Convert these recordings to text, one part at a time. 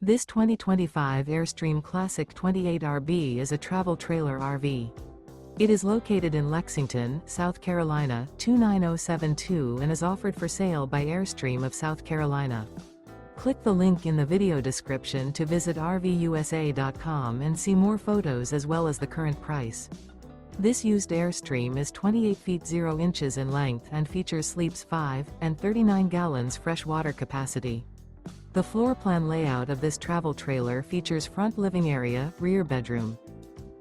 This 2025 Airstream Classic 28RB is a travel trailer RV. It is located in Lexington, South Carolina, 29072 and is offered for sale by Airstream of South Carolina. Click the link in the video description to visit RVUSA.com and see more photos as well as the current price. This used Airstream is 28 feet 0 inches in length and features sleeps 5 and 39 gallons fresh water capacity. The floor plan layout of this travel trailer features front living area, rear bedroom.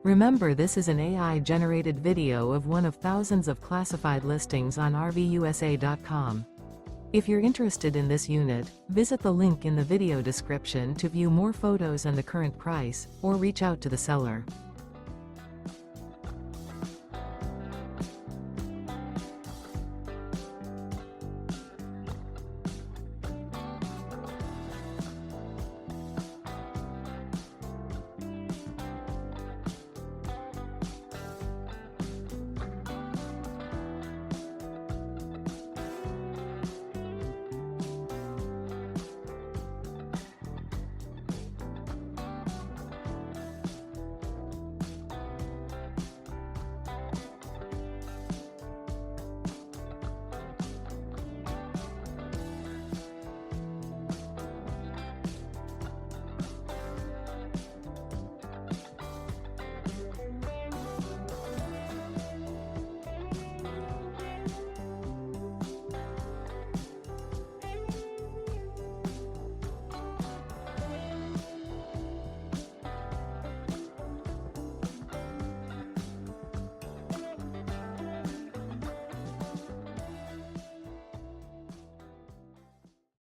Remember, this is an AI-generated video of one of thousands of classified listings on RVUSA.com. If you're interested in this unit, visit the link in the video description to view more photos and the current price, or reach out to the seller.